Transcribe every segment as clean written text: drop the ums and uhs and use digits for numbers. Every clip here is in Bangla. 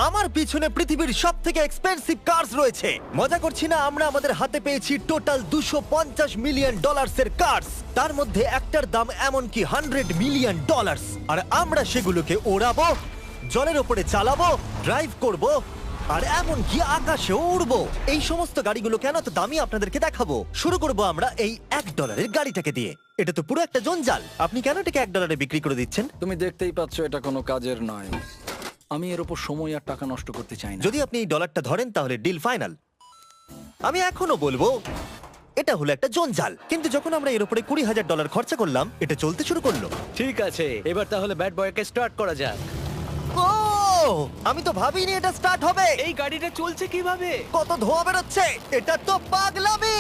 আমার পিছনে পৃথিবীর সবথেকে এক্সপেন্সিভ কার্স রয়েছে। মজা করছি না, আমরা আমাদের হাতে পেয়েছি টোটাল $250 মিলিয়ন এর কার্স। তার মধ্যে একটার দাম এমনকি $100 মিলিয়ন। আর আমরা সেগুলোকে ওড়াবো, জলের ওপরে চালাবো, ড্রাইভ করব, আর এমনকি আকাশেও উড়বো। এই সমস্ত গাড়িগুলো কেন তো দামি আপনাদেরকে দেখাবো। শুরু করব আমরা এই $1 গাড়িটাকে দিয়ে। এটা তো পুরো একটা জঞ্জাল। আপনি কেন এটাকে $1 বিক্রি করে দিচ্ছেন? তুমি দেখতেই পাচ্ছ এটা কোনো কাজের নয়। আমি এর উপর সময় আর টাকা নষ্ট করতে চাই না। যদি আপনি এই ডলারটা ধরেন তাহলে ডিল ফাইনাল। আমি এখনো বলবো এটা হলো একটা জঞ্জাল, কিন্তু যখন আমরা এর উপরে $20,000 খরচা করলাম, এটা চলতে শুরু করলো। ঠিক আছে, এবার তাহলে ব্যাড বয়কে স্টার্ট করা যাক। ও, আমি তো ভাবিনি এটা স্টার্ট হবে। এই গাড়িটা চলছে কিভাবে? কত ধোঁয়া বেরোচ্ছে, এটা তো পাগলামি।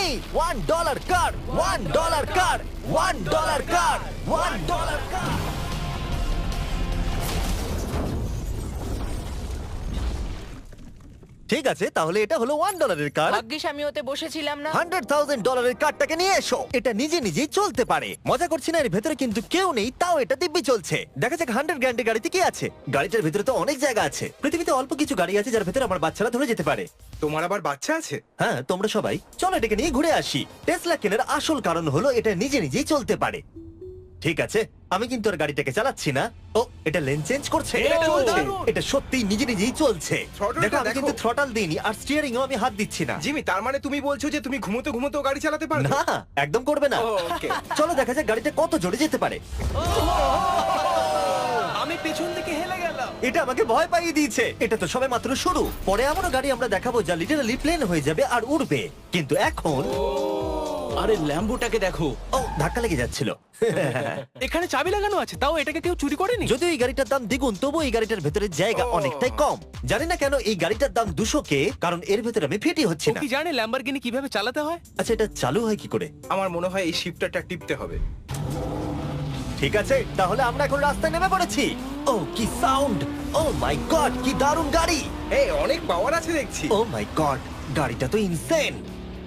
$1 কার, $1 কার, $1 কার, $1 কার। ঠিক আছে, তাহলে এটা হলো $1 কার। ভাগ্যিস আমি ওতে বসেছিলাম না। $100,000 কারটাকে নিয়ে এসো। এটা নিজে নিজেই চলতে পারে। মজা করছি না, এর ভেতরে কিন্তু কেউ নেই, তাও এটা দিব্যি চলছে। দেখা যাক 100 গ্র্যান্ডের গাড়িতে কি আছে। গাড়িটার ভেতরে তো অনেক জায়গা আছে। পৃথিবীতে অল্প কিছু গাড়ি আছে যার ভেতরে আমার বাচ্চারা ধরে যেতে পারে। তোমার আবার বাচ্চা আছে? হ্যাঁ, তোমরা সবাই চলো এটাকে নিয়ে ঘুরে আসি। টেসলা কেনার আসল কারণ হলো এটা নিজে নিজেই চলতে পারে। ঠিক আছে, আমি কিন্তু আর গাড়িটাকে চালাচ্ছি না। ও, এটা লেন চেঞ্জ করছে। এটা চলছে। এটা সত্যি নিজে নিজেই চলছে। Throttle-টা দেখো, আমি দেখো। কিন্তু থ্রটাল দিইনি, আর স্টিয়ারিংও আমি হাত দিচ্ছি না। জিমি, তার মানে তুমি বলছো যে তুমি ঘুমোতে ঘুমোতেও গাড়ি চালাতে পারবে? না, একদম করবে না। ও, ওকে। চলো দেখা যাক গাড়িটা কত জোরে যেতে পারে। আমি পেছন থেকে হেলে গেলাম। এটা আমাকে ভয় পাইয়ে দিয়েছে। এটা তো সবে মাত্র শুরু। পরে এমনও গাড়ি আমরা দেখাবো যা লিটারালি প্লেন হয়ে যাবে আর উড়বে। কিন্তু এখন আরে ল্যাম্বোটাকে দেখো, ও, ধাক্কা লেগে যাচ্ছিল। এখানে চাবি লাগানো আছে, তাও এটাকে কেউ চুরি করেনি। যদিও এই গাড়িটার দাম দ্বিগুণ, তবু এই গাড়িটার ভেতরে জায়গা অনেকটাই কম। জানি না কেন এই গাড়িটার দাম 200K, কারণ এর ভেতরে আমি ফিটই হচ্ছে ও না। কি জানে ল্যাম্বরগিনি কিভাবে চালাতে হয়? আচ্ছা, এটা চালু হয় কি করে? আমার মনে হয় এই শিফটারটা টিপতে হবে। ঠিক আছে, তাহলে আমরা এখন রাস্তায় নেমে পড়েছি। ও, কি সাউন্ড! ও মাই গড, কি দারুণ গাড়ি! এই অনেক পাওয়ার আছে দেখছি। ও মাই গড, গাড়িটা তো ইনসেন।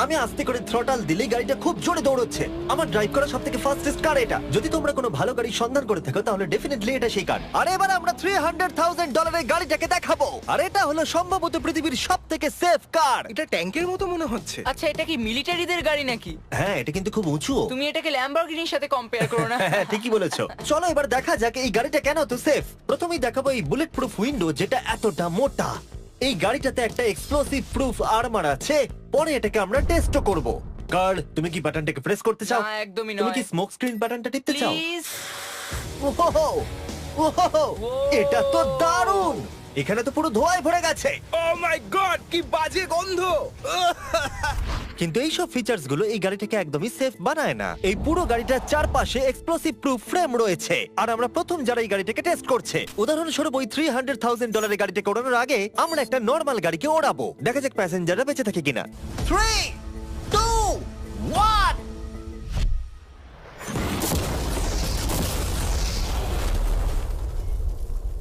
আমি আস্তে করে থ্রটাল দিলেই গাড়িটা খুব জোরে দৌড়চ্ছে। আমার ড্রাইভ করা সবথেকে ফাস্টেস্ট কার এটা। যদি তোমরা কোনো ভালো গাড়ির সন্ধান করে থাকো তাহলে ডেফিনেটলি এটা সেই কার। আর এবার আমরা $300,000 এর গাড়িটাকে দেখাবো। আর এটা হলো সম্ভবত পৃথিবীর সবথেকে সেফ কার। এটা ট্যাঙ্কের মতো মনে হচ্ছে। আচ্ছা, এটা কি মিলিটারিদের গাড়ি নাকি? হ্যাঁ, এটা কিন্তু খুব উঁচু। তুমি এটাকে ল্যাম্বরগিনির সাথে কম্পেয়ার করো না। হ্যাঁ, ঠিকই বলেছো। চলো এবার দেখা যাক এই গাড়িটা কেন এত সেফ। প্রথমেই দেখাবো এই বুলেট প্রুফ উইন্ডো, যেটা এতটা মোটা। এই গাড়িটাতে একটা এক্সপ্লোসিভ প্রুফ আর্মার আছে। পরে এটাকে আমরা টেস্টও করব। কার্ল, তুমি কি বাটনটাকে প্রেস করতে চাও? না, একদমই তুমি নয়। কি স্মোক স্ক্রিন বাটনটা টিপতে চাও? প্লিজ। ওহো, ওহো, এটা তো দারুণ। এখানে তো পুরো ধোঁয়ায় ভরে গেছে। ও মাই গড, কি বাজে গন্ধ! কিন্তু এইসব ফিচার্স গুলো এই গাড়িটাকে একদমই সেফ বানায় না। এই পুরো গাড়িটার চারপাশে এক্সপ্লোসিভ প্রুফ ফ্রেম রয়েছে, আর আমরা প্রথম যারা এই গাড়িটাকে টেস্ট করছে। উদাহরণস্বরূপ ওই $300,000 এর গাড়িটাকে ওড়ানোর আগে আমরা একটা নর্মাল গাড়িকে ওড়াবো। দেখা যাক প্যাসেঞ্জাররা বেঁচে থাকে কিনা। 3, 2, 1।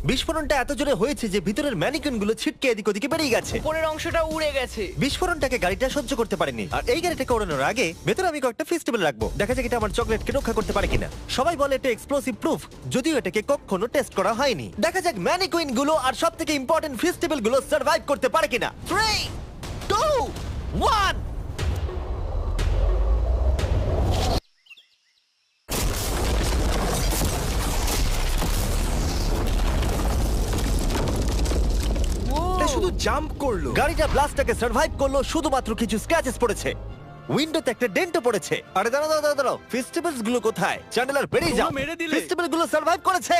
বিস্ফোরণটা এত জোরে হয়েছে যে ভিতরের ম্যানিকুইন গুলো ছিটকে এদিক ওদিকে বেরিয়ে গেছে। উপরের অংশটা উড়ে গেছে। বিস্ফোরণটাকে গাড়িটা সহ্য করতে পারেনি। আর এই গাড়িটাকে ওড়ানোর আগে ভেতরে আমি কয়েকটা ফেস্টিভ্যাল রাখবো, দেখা যাক এটা আমার চকলেটকে রক্ষা করতে পারে কিনা। সবাই বলে এটা এক্সপ্লোসিভ প্রুফ, যদিও এটাকে কখনো টেস্ট করা হয়নি। দেখা যাক ম্যানিকুইন গুলো আর সবথেকে ইম্পর্টেন্ট ফেস্টিভ্যাল গুলো সার্ভাইভ করতে পারে কিনা। 3, 2, 1। এটা শুধু জাম্প করলো। গাড়িটা ব্লাস্টটাকে সার্ভাইভ করলো, শুধুমাত্র কিছু স্ক্র্যাচেস পড়েছে। উইন্ডোতে একটা ডেন্টও পড়েছে। আরে দাঁড়াও দাঁড়াও দাঁড়াও, ফেস্টিভ্যালস গুলো কোথায়? চ্যান্ডেলার বেরিয়ে যাও। তোমরা মেরে দিলে। ফেস্টিভ্যাল গুলো সার্ভাইভ করেছে।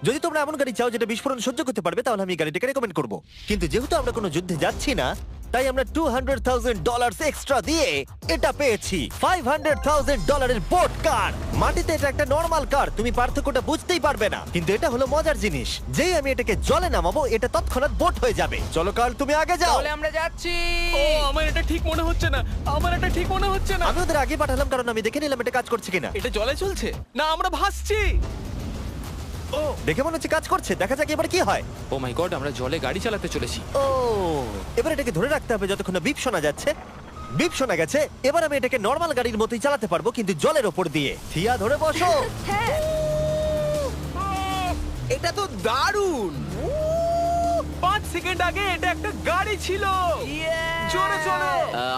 যদি তোমরা এমন গাড়ি চাও যেটা বিস্ফোরণ সহ্য করতে পারবে, তাহলে আমি এই গাড়িটাকে রেকমেন্ড করব। কিন্তু যেহেতু আমরা কোনো যুদ্ধে যাচ্ছি না, তাই আমরা $200,000 এক্সট্রা দিয়ে এটা পেয়েছি। $500,000 এর বোট কার। মাটিতে এটা একটা নরমাল কার, তুমি পার্থক্যটা বুঝতেই পারবে না। কিন্তু এটা হলো মজার জিনিস, যেই আমি এটাকে জলে নামাবো এটা তৎক্ষণাৎ বোট হয়ে যাবে। চলো কার, তুমি আগে যাও। তাহলে আমরা যাচ্ছি। ও, আমার এটা ঠিক মনে হচ্ছে না, আমার এটা ঠিক মনে হচ্ছে না। আমি ওদের আগে পাঠালাম কারণ আমি দেখে নিলাম এটা কাজ করছে কিনা। এটা জলে চলছে না, আমরা ভাসছি। ও, দেখে মনে হচ্ছে কাজ করছে। দেখা যাক এবার কি হয়। ও মাই গড, আমরা জলে গাড়ি চালাতে চলেছি। ও, এবার এটাকে ধরে রাখতে হবে যতক্ষণ না বিপ শোনা যাচ্ছে। বিপ শোনা গেছে। এবার আমি এটাকে নরমাল গাড়ির মতোই চালাতে পারবো, কিন্তু জলের ওপর দিয়ে। থিয়া, ধরে বসো। হ্যাঁ। এটা তো দারুণ! 5 সেকেন্ড আগে এটা একটা গাড়ি ছিল। জোরে চলো।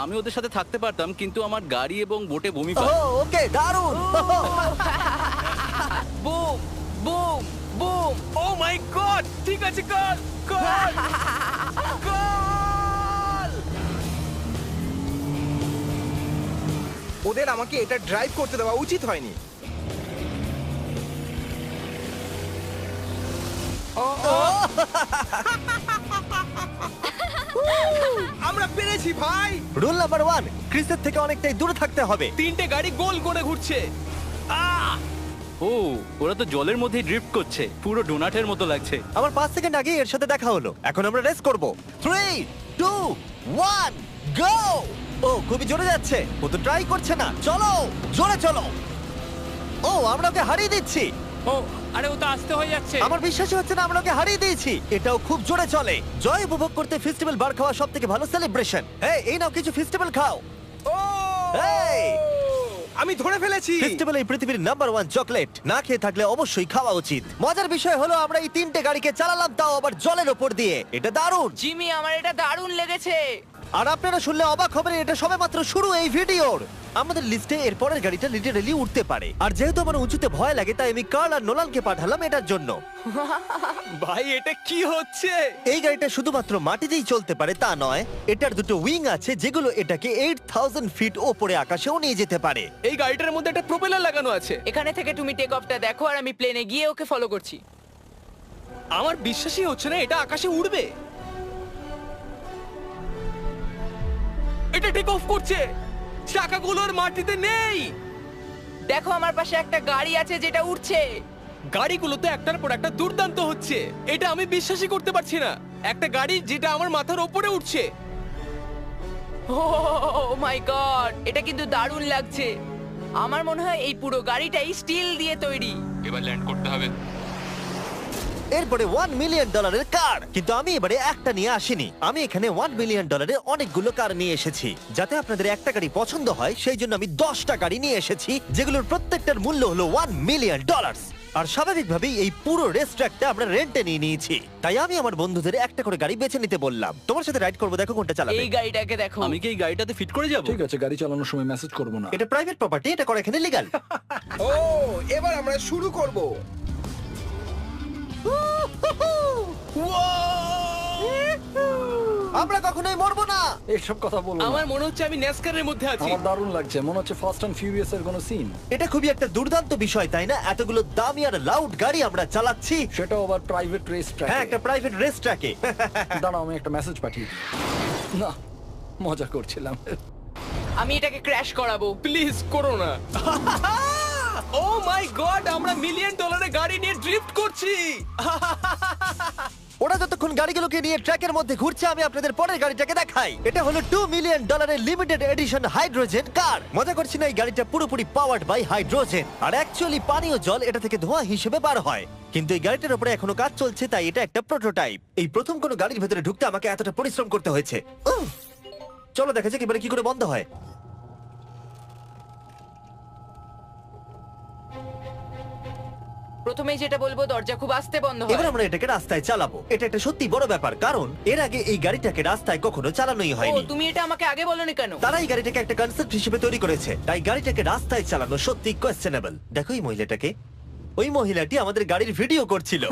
আমি ওদের সাথে থাকতে পারতাম কিন্তু আমার গাড়ি এবং বোটে বমি ও পায়। ওকে দারুণ বুম বুম বুম। ও মাই গড, ঠিক আছে, কর কর কর। ওদের আমাকে এটা ড্রাইভ করতে দেওয়া উচিত হয়নি। আমরা পেরেছি ভাই। রুল নাম্বার 1, ক্রিসের থেকে অনেকটাই দূরে থাকতে হবে। 3টে গাড়ি গোল করে ঘুরছে। ও ওরা তো জলের মধ্যেই ড্রিফট করছে, পুরো ডোনাটের মতো লাগছে। আমার 5 সেকেন্ড আগে এর সাথে দেখা হলো। এখন আমরা রেস করব। 3 2 1 গো! ও খুবই জোরে যাচ্ছে। ও তো ট্রাই করছে না। চলো জোরে চলো। ও আমরা ওকে হারিয়ে দিচ্ছি। ও আরে ও তো আসতে হয়ে যাচ্ছে। আমার বিশ্বাসই হচ্ছে না আমরা ওকে হারিয়ে দিয়েছি। এটাও খুব জোরে চলে। জয় উপভোগ করতে ফেস্টিভ্যাল বার খাওয়া সব থেকে ভালো সেলিব্রেশন। এই নাও কিছু ফেস্টিভ্যাল খাও। ও এই! আমি ধরে ফেলেছি। ফেস্টিভ্যাল এই পৃথিবীর নাম্বার 1 চকলেট। না খেয়ে থাকলে অবশ্যই খাওয়া উচিত। মজার বিষয় হলো আমরা এই 3টে গাড়িকে চালালাম, তাও আবার জলের ওপর দিয়ে। এটা দারুণ। জিমি, আমার এটা দারুণ লেগেছে। আর আপনারা শুনলে অবাক হবেন, এটা সবেমাত্র শুরু এই ভিডিওর। আমাদের লিস্টে এর পরের গাড়িটা লিটারালি উঠতে পারে। আর যেহেতু আমার উঁচুতে ভয় লাগে, তাই আমি কার্ল আর নোলানকে পাঠালাম এটার জন্য। ভাই এটা কি হচ্ছে? এই গাড়িটা শুধুমাত্র মাটিতেই চলতে পারে তা নয়, এটার দুটো উইং আছে যেগুলো এটাকে 8000 ফিট ওপরে আকাশেও নিয়ে যেতে পারে। এই গাড়িটার মধ্যে একটা প্রপেলার লাগানো আছে। এখানে থেকে তুমি টেক অফটা দেখো আর আমি প্লেনে গিয়ে ওকে ফলো করছি। আমার বিশ্বাসই হচ্ছে না এটা আকাশে উড়বে। এটা টেক অফ করছে। চাকাগুলোর মাটিতে নেই। দেখো আমার পাশে একটা গাড়ি আছে যেটা উঠছে। গাড়িগুলো তো একটার পর একটা দুর্দান্ত হচ্ছে। এটা আমি বিশ্বাসই করতে পারছি না। একটা গাড়ি যেটা আমার মাথার উপরে উঠছে। ও মাই গড, এটা কিন্তু দারুণ লাগছে। আমার মনে হয় এই পুরো গাড়িটাই স্টিল দিয়ে তৈরি। এবার ল্যান্ড করতে হবে। এরপরে $1 মিলিয়ন কার। কিন্তু আমি এবারে একটা নিয়ে আসিনি। আমি এখানে $1 মিলিয়ন অনেকগুলো কার নিয়ে এসেছি। যাতে আপনাদের একটা গাড়ি পছন্দ হয় সেই জন্য আমি 10টা গাড়ি নিয়ে এসেছি, যেগুলোর প্রত্যেকটার মূল্য হলো $1 মিলিয়ন। আর স্বাভাবিকভাবেই এই পুরো রেস ট্র্যাকটা আমরা রেন্টে নিয়ে নিয়েছি। তাই আমি আমার বন্ধুদের একটা করে গাড়ি বেছে নিতে বললাম। তোমার সাথে রাইড করবো, দেখো কোনটা চালাবে। এই গাড়িটাকে দেখো। আমি কি এই গাড়িটাতে ফিট করে যাব? ঠিক আছে, গাড়ি চালানোর সময় মেসেজ করবো না। এটা প্রাইভেট প্রপার্টি, এটা করা এখানে লিগ্যাল। ও এবার আমরা শুরু করব। আমরা কখনোই মরবো না। এইসব কথা বলো না। আমার মনে হচ্ছে আমি ন্যাসকারের মধ্যে আছি। আমার দারুণ লাগছে, মনে হচ্ছে ফাস্ট অ্যান্ড ফিউরিয়াস এর কোনো সিন। এটা খুবই একটা দুর্দান্ত বিষয়, তাই না? এতগুলো দামি আর লাউড গাড়ি আমরা চালাচ্ছি। সেটাও আবার প্রাইভেট রেস ট্র্যাক। হ্যাঁ, একটা প্রাইভেট রেস ট্র্যাকে। দাঁড়াও, আমি একটা মেসেজ পাঠিয়ে দিই। না, মজা করছিলাম। আমি এটাকে ক্র্যাশ করাবো। প্লিজ করো না। ও মাই গড, আমরা $1 মিলিয়ন গাড়ি নিয়ে ড্রিফট করছি। ওরা যতক্ষণ গাড়িগুলোকে নিয়ে ট্র্যাকের মধ্যে ঘুরছে, আমি আপনাদের পরের গাড়িটাকে দেখাই। এটা হলো $2 million limited edition hydrogen car. মজা করছি না, এই গাড়িটা পুরোপুরি পাওয়ার্ড বাই হাইড্রোজেন। আর অ্যাকচুয়ালি পানীয় জল এটা থেকে ধোঁয়া হিসেবে বার হয়। কিন্তু এই গাড়িটার উপরে এখনো কাজ চলছে, তাই এটা একটা প্রোটোটাইপ। এই প্রথম কোনো গাড়ির ভেতরে ঢুকতে আমাকে এতটা পরিশ্রম করতে হয়েছে। চলো দেখা যাক এবারে কি করে বন্ধ হয়। প্রথমেই যেটা বলবো, দরজা খুব আস্তে বন্ধ এবার হয়। আমরা এটাকে রাস্তায় চালাবো। এটা একটা সত্যি বড় ব্যাপার, কারণ এর আগে এই গাড়িটাকে রাস্তায় কখনো চালানোই ও, হয়নি। তুমি এটা আমাকে আগে বলনি কেন? তারা এই গাড়িটাকে একটা কনসেপ্ট হিসেবে তৈরি করেছে, তাই গাড়িটাকে রাস্তায় চালানো সত্যি কোয়েশ্চেনেবল। দেখো এই মহিলাটাকে। ওই মহিলাটি আমাদের গাড়ির ভিডিও করছিল।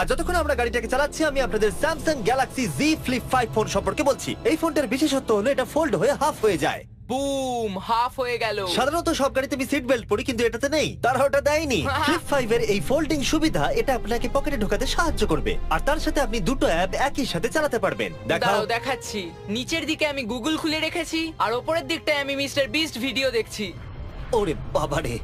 আর যতক্ষণ আমরা গাড়িটাকে চালাচ্ছি, আমি আপনাদের Samsung Galaxy Z Flip 5 phone সম্পর্কে বলছি। এই ফোনটার বিশেষত্ব হলো এটা ফোল্ড হয়ে হাফ হয়ে যায়। বুম, হাফ হয়ে গেল। সাধারণত সব গাড়িতে আমি সিট বেল্ট পরি, কিন্তু এটাতে নেই। তারা ওটা দেয়নি। ফ্লিপ 5 এর এই ফোল্ডিং সুবিধা, এটা আপনাকে পকেটে ঢোকাতে সাহায্য করবে। আর তার সাথে আপনি দুটো অ্যাপ একই সাথে চালাতে পারবেন। দেখাও। দাঁড়াও দেখাচ্ছি। নিচের দিকে আমি গুগল খুলে রেখেছি, আর ওপরের দিকটায় আমি মিস্টার বিস্ট ভিডিও দেখছি। ওরে বাবারে,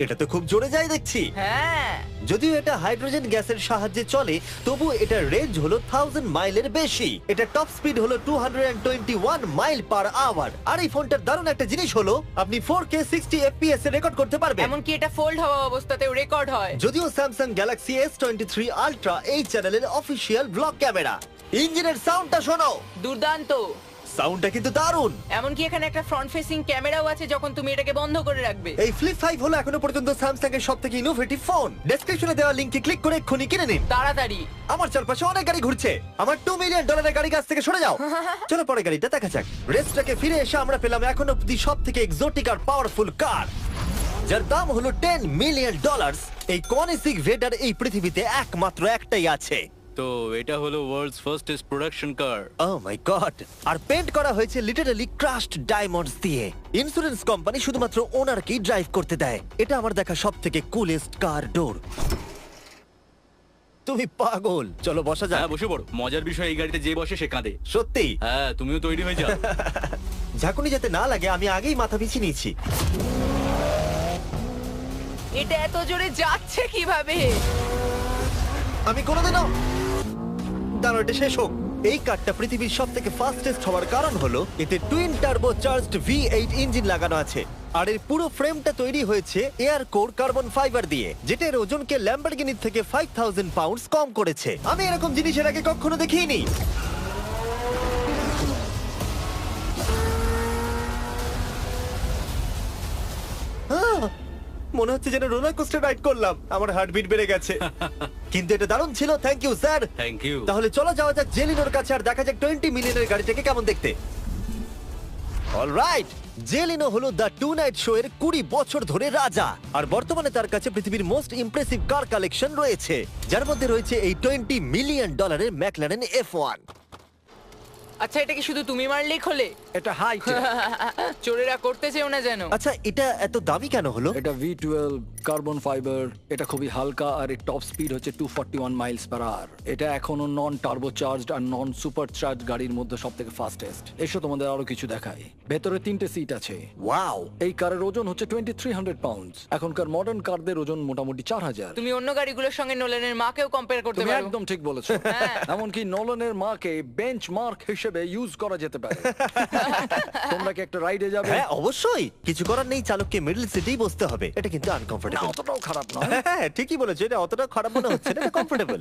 এটা তো খুব জোরে যায় দেখছি। হ্যাঁ, যদিও এটা হাইড্রোজেন গ্যাসের সাহায্যে চলে, তবু এটার রেঞ্জ হলো 1000 মাইলের বেশি। এটা টপ স্পিড হলো 221 মাইল পার আওয়ার। আর এই ফোনটার দারুণ একটা জিনিস হলো আপনি 4K 60 FPS এ রেকর্ড করতে পারবেন। এমনকি এটা ফোল্ড হওয়া অবস্থাতেও রেকর্ড হয়। যদিও স্যামসাং গ্যালাক্সি S23 আলট্রা এই চ্যানেলের অফিসিয়াল ব্লগ ক্যামেরা। ইঞ্জিনের সাউন্ডটা শোনো। দুর্দান্ত। সাউন্ডটা কিন্তু দারুণ। এমনকি এখানে একটা ফ্রন্ট ফেসিং ক্যামেরাও আছে যখন তুমি এটাকে বন্ধ করে রাখবে। এই ফ্লিপ 5 হলো এখনো পর্যন্ত স্যামসাং এর সবথেকে ইনোভেটিভ ফোন। ডেসক্রিপশনে দেওয়া লিংকে ক্লিক করে এক্ষুনি কিনে নিন। তাড়াতাড়ি। আমার চারপাশে অনেক গাড়ি ঘুরছে। আমার $2 মিলিয়ন গাড়ি কাছ থেকে সরে যাও। চলো পরে গাড়িটা দেখা যাক। রেসটাকে ফিরে এসে আমরা পেলাম এখন অব্দি সবথেকে এক্সোটিক আর পাওয়ারফুল কার, যার দাম হলো $10 মিলিয়ন। এই কনিসিক ভেডার এই পৃথিবীতে একমাত্র একটাই আছে। তো এটা হলো ওয়ার্ল্ডস ফার্স্টেস্ট প্রোডাকশন কার। ও মাই গড! আর পেন্ট করা হয়েছে লিটারালি ক্রাশড ডায়মন্ডস দিয়ে। ইন্স্যুরেন্স কোম্পানি শুধুমাত্র ওনারকেই ড্রাইভ করতে দেয়। এটা আমার দেখা সবথেকে কুলেস্ট কার ডোর। তুমি পাগল। চলো বসা যাক। হ্যাঁ বসে পড়ো। মজার বিষয় এই গাড়িতে যে বসে সে কাঁদে। সত্যি? হ্যাঁ তুমিও তৈরি হয়ে যাও। ঝাঁকুনি যাতে না লাগে আমি আগেই মাথা পিছিয়ে নিয়েছি। এটা এত জোরে যাচ্ছে কিভাবে? আমি কোনোদিনও দাঁড়ো, এটা শেষ হোক। এই কারটা পৃথিবীর সব থেকে ফাস্টেস্ট হওয়ার কারণ হলো এতে twin turbo charged V8 engine লাগানো আছে। আর এর পুরো ফ্রেমটা তৈরি হয়েছে এয়ার কোর কার্বন ফাইবার দিয়ে, যেটা এর ওজনকে ল্যাম্বরগিনির থেকে 5000 পাউন্ডস কম করেছে। আমি এরকম জিনিস এর আগে কখনো দেখিনি। মনে হচ্ছে যেন রোলার কোস্টার রাইড করলাম। আমার হার্টবিট বেড়ে গেছে। কিন্তু এটা দারুণ ছিল। Thank you sir. Thank you. তাহলে চলো যাওয়া যাক জেলিনোর কাছে আর দেখা যাক 20 মিলিয়নের গাড়িটাকে কেমন দেখতে। অলরাইট, জেলিনো হলো দ্য টু নাইট শো এর 20 বছর ধরে রাজা। আর বর্তমানে তার কাছে পৃথিবীর মোস্ট ইমপ্রেসিভ কার কালেকশন রয়েছে, যার মধ্যে রয়েছে এই $20 মিলিয়ন ম্যাকলারেন F1। আচ্ছা, এটা কি শুধু তুমি মারলেই খোলে? এটা হাই। চোরেরা করতে চেও না যেন। আচ্ছা, এটা এত দামি কেন হলো? এটা V12 কার্বন ফাইবার। এটা খুবই হালকা আর এর টপ স্পিড হচ্ছে 241 মাইলস পার আওয়ার। এটা এখনো নন টার্বো চার্জড আর নন সুপার চার্জ গাড়ির মধ্যে সবথেকে ফাস্টেস্ট। এসো তোমাদের আরো কিছু দেখাই। ভেতরে 3টে সিট আছে। ওয়াও! এই কারের ওজন হচ্ছে 2300 পাউন্ডস। এখনকার মডার্ন কারদের ওজন মোটামুটি 4000। তুমি অন্য গাড়িগুলোর সঙ্গে নোলানের মাকেও কম্পেয়ার করতে তুমি পারো। একদম ঠিক বলেছো। এমনকি নোলানের মাকে বেঞ্চমার্ক হিসেবে ইউজ করা যেতে পারে। তোমরা কি একটা রাইডে যাবে? হ্যাঁ অবশ্যই। কিছু করার নেই, চালককে মিডল সিটেই বসতে হবে। এটা কিন্তু আনকমফোর্টেবল। না, অতটাও খারাপ নয়। হ্যাঁ ঠিকই বলেছো, এটা অতটা খারাপ মনে হচ্ছে না, এটা কমফোর্টেবল।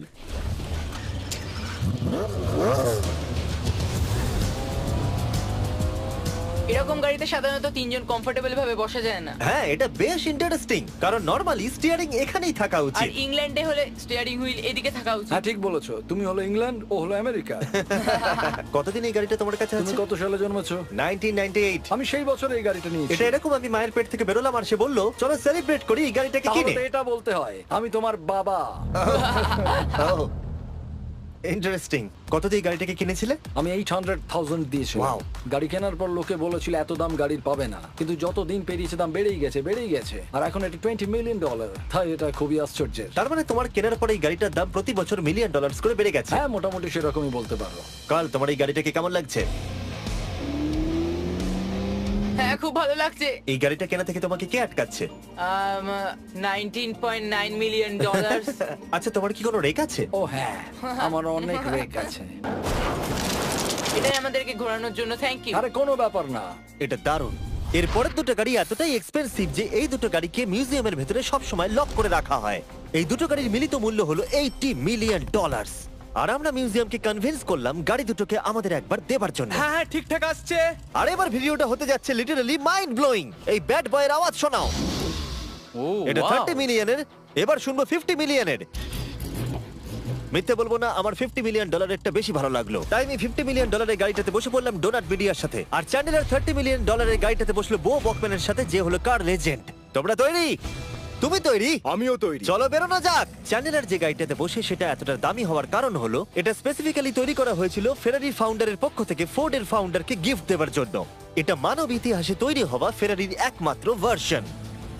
এরকম গাড়িতে সাধারণত 3 জন কমফোর্টেবল ভাবে বসা যায় না। হ্যাঁ এটা বেশ ইন্টারেস্টিং, কারণ নরমালি স্টিয়ারিং এখানেই থাকা আর উচিত। ইংল্যান্ডে হলে স্টিয়ারিং হুইল এদিকে থাকা উচিত। হ্যাঁ ঠিক বলেছো। তুমি হলো ইংল্যান্ড, ও হলো আমেরিকা। কতদিন এই গাড়িটা তোমার কাছে তুমি আছে? কত সালে জন্মেছো? 1998। আমি সেই বছর এই গাড়িটা নিয়েছি। এটা এরকম আমি মায়ের পেট থেকে বেরোলাম আর সে বললো চলো সেলিব্রেট করি এই গাড়িটাকে তাহলে কিনে। তো এটা বলতে হয় আমি তোমার বাবা। ইন্টারেস্টিং। কত দিয়ে এই গাড়িটাকে কিনেছিলে? আমি 800,000 দিয়েছি। Wow. গাড়ি কেনার পর লোকে বলেছিল এত দাম গাড়ির পাবে না, কিন্তু যত দিন পেরিয়েছে দাম বেড়েই গেছে। আর এখন এটা $20 মিলিয়ন। তাই এটা খুবই আশ্চর্যের। তার মানে তোমার কেনার পরে এই গাড়িটার দাম প্রতি বছর $1 মিলিয়ন করে বেড়ে গেছে। হ্যাঁ মোটামুটি সেরকমই বলতে পারো। কাল তোমার এই গাড়িটাকে কেমন লাগছে? হ্যাঁ খুব ভালো লাগছে। এই গাড়িটা কেনা থেকে তোমাকে কে আটকাচ্ছে? $19.9 মিলিয়ন। আচ্ছা তোমার কি কোনো রেক আছে? ও হ্যাঁ, আমার অনেক রেক আছে। এটাই আমাদেরকে ঘোরানোর জন্য থ্যাংক ইউ। আরে কোনো ব্যাপার না। এটা দারুণ। এর পরের দুটো গাড়ি এতটাই এক্সপেন্সিভ যে এই দুটো গাড়িকে মিউজিয়ামের ভেতরে সব সময় লক করে রাখা হয়। এই দুটো গাড়ির মিলিত মূল্য হলো $80 মিলিয়ন। আর আমরা মিউজিয়ামকে কনভিন্স করলাম গাড়ি দুটোকে আমাদের একবার দেবার জন্য। হ্যাঁ হ্যাঁ ঠিকঠাক আসছে। আর এবার ভিডিওটা হতে যাচ্ছে লিটারালি মাইন্ড ব্লোয়িং। এই ব্যাড বয়ের আওয়াজ শোনাও। ও এটা wow! 30 মিলিয়নের, এবার শুনবো 50 মিলিয়নের। মিথ্যে বলবো না, আমার $50 মিলিয়ন বেশি ভালো লাগলো। তাই আমি $50 মিলিয়ন গাড়িটাতে বসে পড়লাম ডোনাট মিডিয়ার সাথে। আর চ্যান্ডেলার $30 মিলিয়ন গাড়িটাতে বসলো বো বকম্যানের সাথে, যে হলো কার লেজেন্ড। তোমরা তৈরি? তুমি তৈরি? আমিও তৈরি। চলো বেরোনো যাক। চ্যান্ডেলার যে গাড়িটাতে বসে সেটা এতটা দামি হওয়ার কারণ হলো এটা স্পেসিফিক্যালি তৈরি করা হয়েছিল ফেরারির ফাউন্ডারের পক্ষ থেকে ফোর্ডের ফাউন্ডারকে গিফট দেওয়ার জন্য। এটা মানব ইতিহাসে তৈরি হওয়া ফেরারির একমাত্র ভার্সন।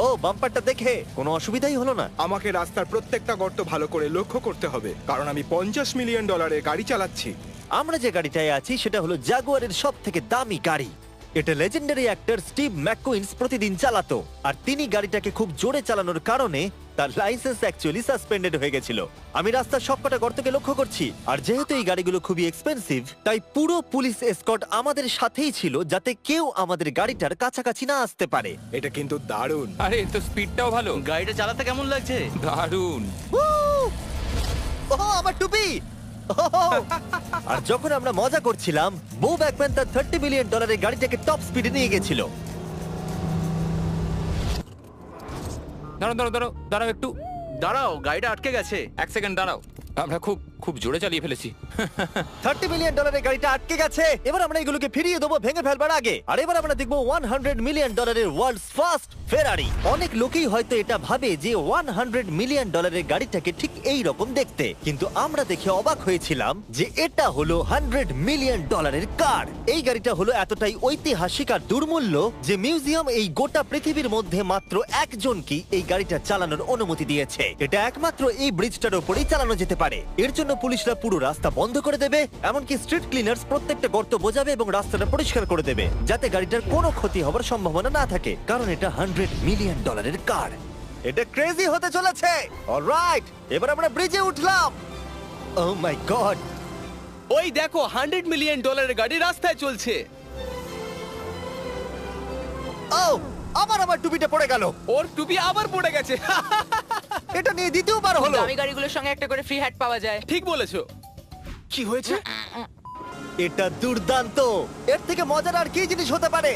ও বাম্পারটা দেখে কোনো অসুবিধাই হলো না। আমাকে রাস্তার প্রত্যেকটা গর্ত ভালো করে লক্ষ্য করতে হবে, কারণ আমি $50 মিলিয়ন গাড়ি চালাচ্ছি। আমরা যে গাড়িটায় আছি সেটা হলো জাগুয়ারের সব থেকে দামি গাড়ি। এটা লেজেন্ডারি অ্যাক্টর স্টিভ ম্যাককুইন্স প্রতিদিন চালাতো। আর তিনি গাড়িটাকে খুব জোরে চালানোর কারণে তার লাইসেন্স অ্যাকচুয়ালি সাসপেন্ডেড হয়ে গেছিল। আমি রাস্তার সবকটা গর্তকে লক্ষ্য করছি। আর যেহেতু এই গাড়িগুলো খুবই এক্সপেন্সিভ, তাই পুরো পুলিশ এসকর্ট আমাদের সাথেই ছিল, যাতে কেউ আমাদের গাড়িটার কাছাকাছি না আসতে পারে। এটা কিন্তু দারুণ। আরে এর তো স্পিডটাও ভালো। গাড়িটা চালাতে কেমন লাগছে? দারুণ। ও আমার টুপি! আর যখন আমরা মজা করছিলাম, বো ব্যাকম্যান তার $30 মিলিয়ন গাড়িটাকে টপ স্পিডে নিয়ে গেছিল। দাঁড়াও একটু। দাঁড়াও, গাড়িটা আটকে গেছে। এক সেকেন্ড দাঁড়াও, আমরা খুব জোরে চালিয়ে ফেলেছি। $30 মিলিয়ন গাড়িটা আটকে গেছে। এবার আমরা এগুলোকে ফিরিয়ে দেবো ভেঙে ফেলবার আগে। আর এবার আমরা দেখবো $100 মিলিয়ন ওয়ার্ল্ডস ফার্স্ট ফেরারি। অনেক লোকেই হয়তো এটা ভাবে যে $100 মিলিয়ন গাড়িটাকে ঠিক এই রকম দেখতে, কিন্তু আমরা দেখে অবাক হয়েছিলাম যে এটা হলো $100 মিলিয়ন কার। এই গাড়িটা হলো এতটাই ঐতিহাসিক আর দুর্মূল্য যে মিউজিয়াম এই গোটা পৃথিবীর মধ্যে মাত্র একজনকেই এই গাড়িটা চালানোর অনুমতি দিয়েছে। এটা একমাত্র এই ব্রিজটার উপরেই চালানো যেতে পারে। এর জন্য পুলিশরা পুরো রাস্তা বন্ধ করে দেবে, এমনকি স্ট্রিট ক্লিনার্স প্রত্যেকটা গর্ত বোঝাবে এবং রাস্তাটা পরিষ্কার করে দেবে, যাতে গাড়িটার কোনো ক্ষতি হবার সম্ভাবনা না থাকে, কারণ এটা $100 মিলিয়ন কার। এটা ক্রেজি হতে চলেছে। অলরাইট, এবার আমরা ব্রিজে উঠলাম। ও মাই গড, ওই দেখো $100 মিলিয়ন গাড়ি রাস্তায় চলছে। ও আবার আমার টুপিটা পড়ে গেল। ওর টুপি আবার পড়ে গেছে। এটা নিয়ে দ্বিতীয়বার হলো। দামি গাড়িগুলোর সঙ্গে একটা করে ফ্রি হ্যাট পাওয়া যায়। ঠিক বলেছো। কি হয়েছে? এটা দুর্দান্ত। এর থেকে মজার আর কি জিনিস হতে পারে?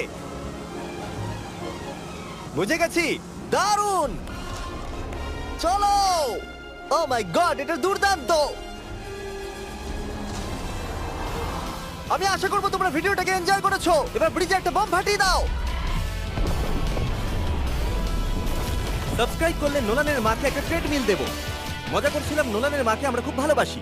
বুঝে গেছি, দারুণ। চলো। ও মাই গড, এটা দুর্দান্ত। আমি আশা করবো তোমরা ভিডিওটাকে এনজয় করেছো। এবার ব্রিজে একটা বম ফাটিয়ে দাও। সাবস্ক্রাইব করলে নোলানের মাকে একটা ট্রেডমিল দেবো। মজা করছিলাম, নোলানের মাকে আমরা খুব ভালোবাসি।